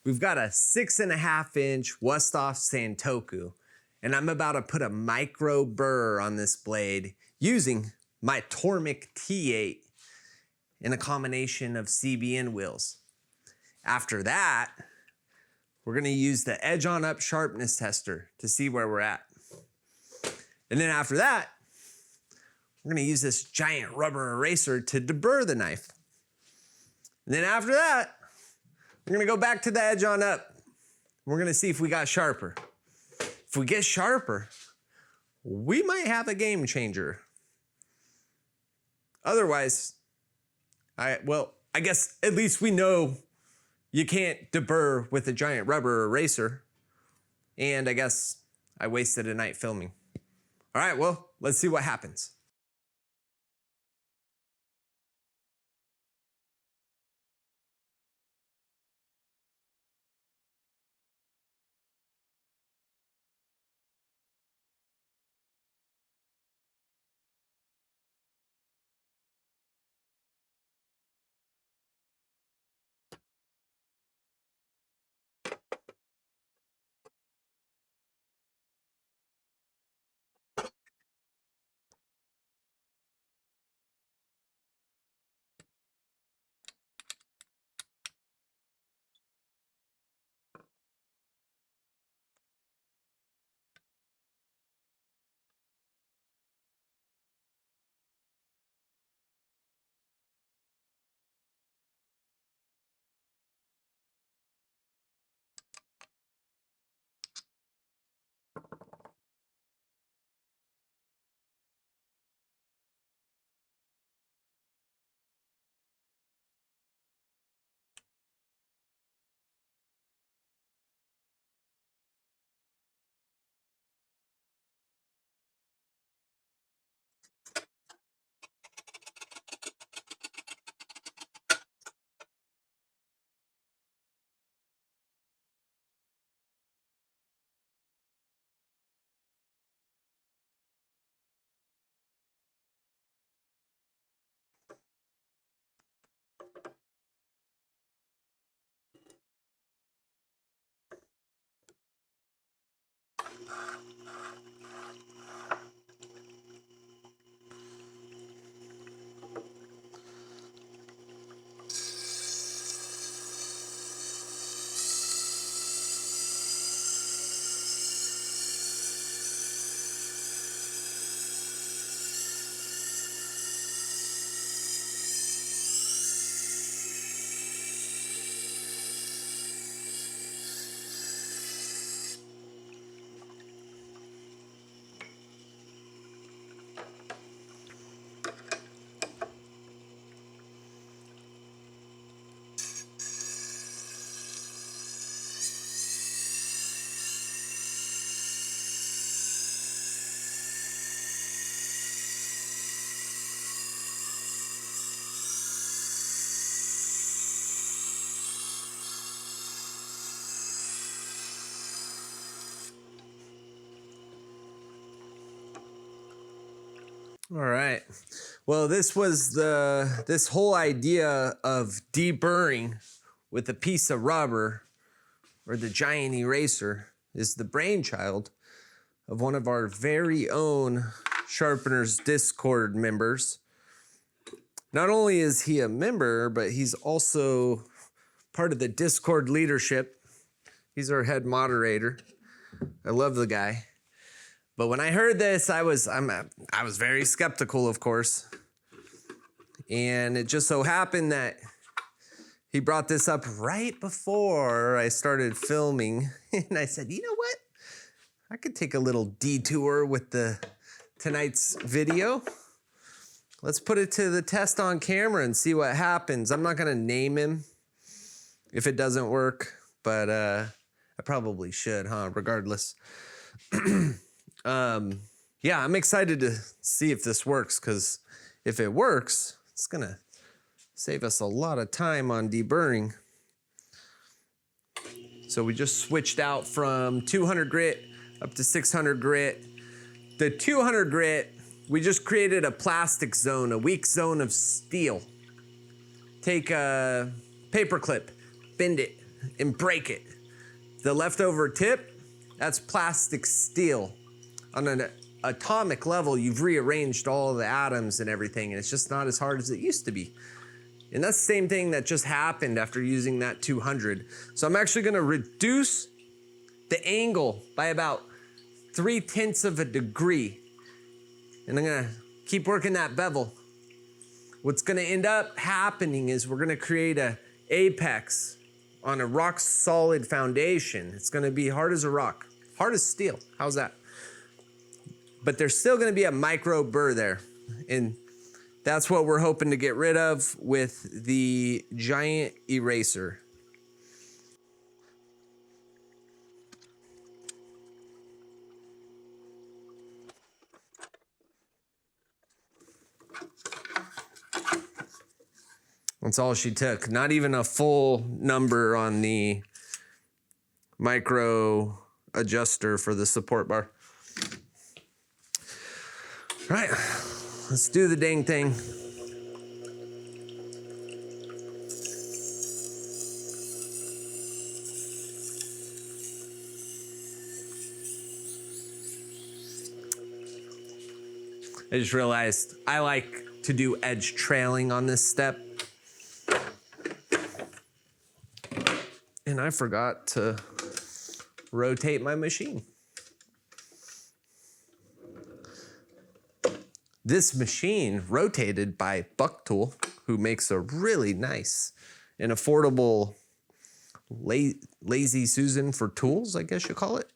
We've got a 6.5 inch Westhoff Santoku, and I'm about to put a micro burr on this blade using my Tormek T-8 in a combination of CBN wheels. After that, we're gonna use the edge on up sharpness tester to see where we're at. And then after that, we're gonna use this giant rubber eraser to deburr the knife. And then after that, we're gonna go back to the edge on up. We're gonna see if we got sharper. If we get sharper, we might have a game changer. Otherwise, I guess at least we know you can't deburr with a giant rubber eraser. And I guess I wasted a night filming. All right, well, let's see what happens. All right. Well, this whole idea of deburring with a piece of rubber or the giant eraser is the brainchild of one of our very own Sharpeners Discord members. Not only is he a member, but he's also part of the Discord leadership. He's our head moderator. I love the guy. But when I heard this, I was very skeptical, of course. And it just so happened that he brought this up right before I started filming. And I said, you know what? I could take a little detour with tonight's video. Let's put it to the test on camera and see what happens. I'm not gonna name him if it doesn't work, but I probably should, huh? Regardless. Yeah, I'm excited to see if this works, because if it works, it's gonna save us a lot of time on deburring. So we just switched out from 200 grit up to 600 grit. The 200 grit, we just created a plastic zone, a weak zone of steel. Take a paper clip, bend it and break it. The leftover tip, that's plastic steel. On an atomic level, you've rearranged all the atoms and everything, and it's just not as hard as it used to be. And that's the same thing that just happened after using that 200. So I'm actually gonna reduce the angle by about 0.3 of a degree. And I'm gonna keep working that bevel. What's gonna end up happening is we're gonna create a apex on a rock solid foundation. It's gonna be hard as a rock, hard as steel. How's that? But there's still gonna be a micro burr there. And that's what we're hoping to get rid of with the giant eraser. That's all she took. Not even a full number on the micro adjuster for the support bar. All right, let's do the dang thing. I just realized I like to do edge trailing on this step. And I forgot to rotate my machine. This machine rotated by Buck Tool, who makes a really nice and affordable lazy Susan for tools, I guess you call it.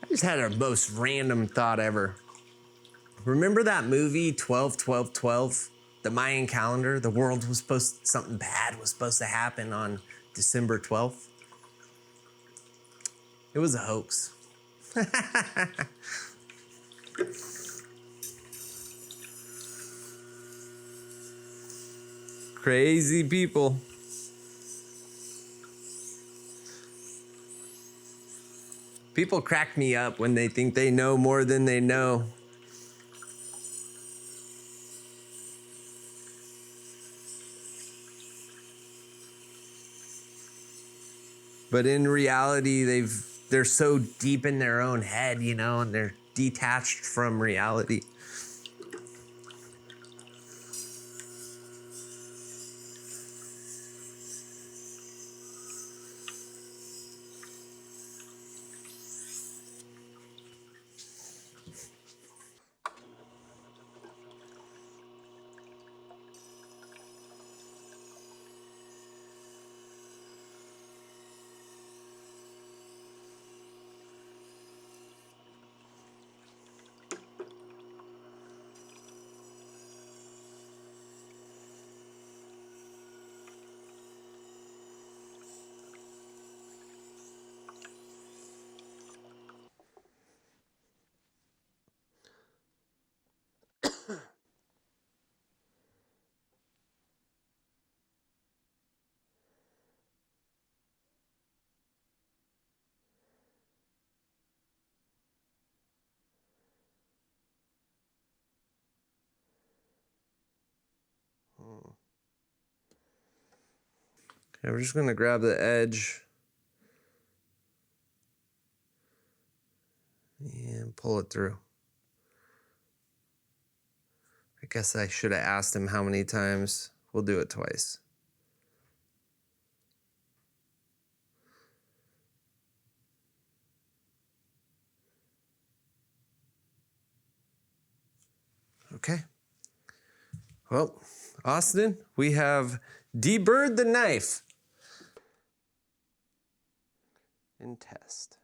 I just had a most random thought ever. Remember that movie 12-12-12? The Mayan calendar? The world was something bad was supposed to happen on December 12th. It was a hoax. Crazy people. People crack me up when they think they know more than they know. But in reality, they're so deep in their own head, you know, and they're detached from reality. And we're just gonna grab the edge and pull it through. I guess I should have asked him how many times. We'll do it twice. Okay. Well, Austin, we have deburred the knife. And test.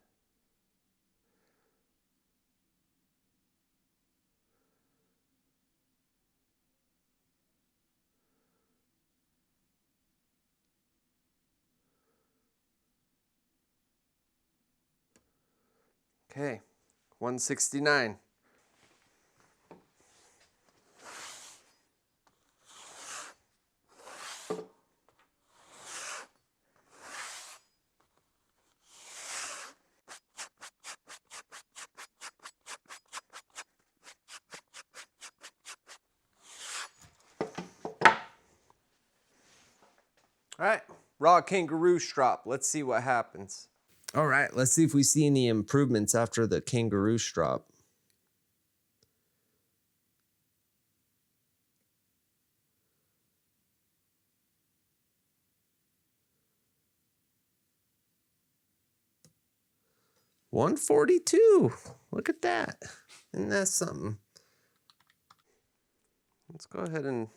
Okay, 169. All right, raw Kangaroo strop. Let's see what happens. All right, let's see if we see any improvements after the Kangaroo strop. $142. Look at that. Isn't that something? Let's go ahead and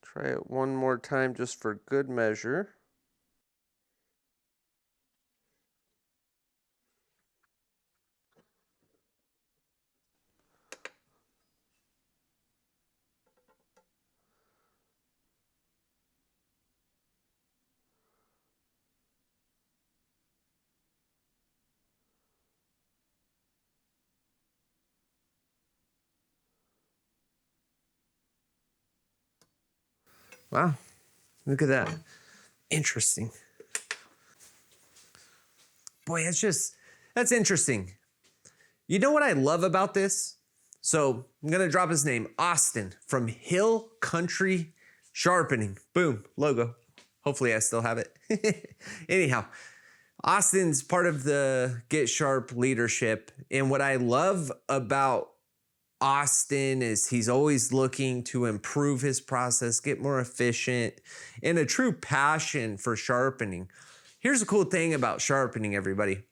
try it one more time just for good measure. Wow, look at that. Interesting. Boy, that's interesting. You know what I love about this? So I'm gonna drop his name, Austin from Hill Country Sharpening. Boom, logo. Hopefully I still have it. Anyhow, Austin's part of the Get Sharp leadership. And what I love about Austin is he's always looking to improve his process, get more efficient, and a true passion for sharpening. Here's a cool thing about sharpening, everybody.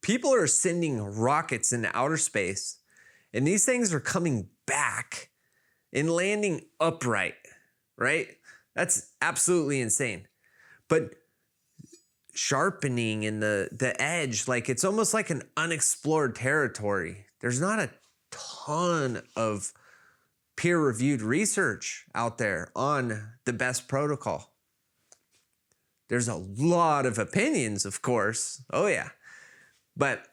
People are sending rockets into outer space, and these things are coming back and landing upright, right? That's absolutely insane. But sharpening in the edge, like it's almost like an unexplored territory. There's not a ton of peer-reviewed research out there on the best protocol. There's a lot of opinions, of course. Oh yeah. But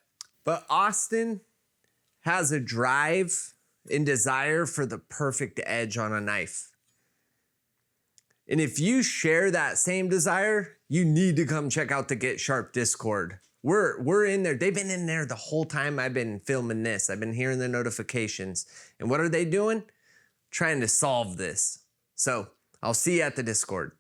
Austin has a drive and desire for the perfect edge on a knife. And if you share that same desire, you need to come check out the Get Sharp Discord. We're in there. They've been in there the whole time I've been filming this. I've been hearing the notifications. And what are they doing? Trying to solve this. So I'll see you at the Discord.